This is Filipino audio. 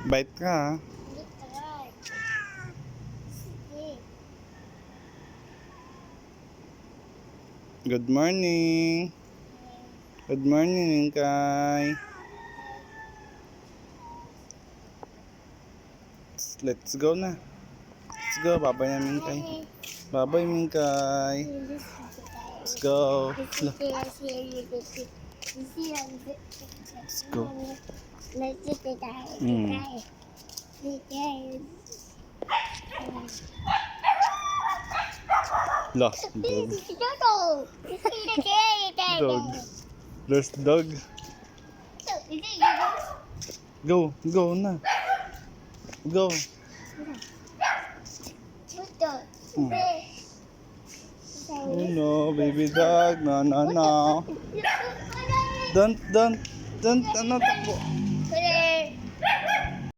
Bite ka, ha? Good morning. Good morning, Mingkay. Let's go na. Let's go. Babay na, Mingkay. Babay, Mingkay. Let's go. Let's go. Look, dog. Dog. There's dog. Go, go na. Go. Oh no, baby dog. No, no, no. Don't, ano, takbo.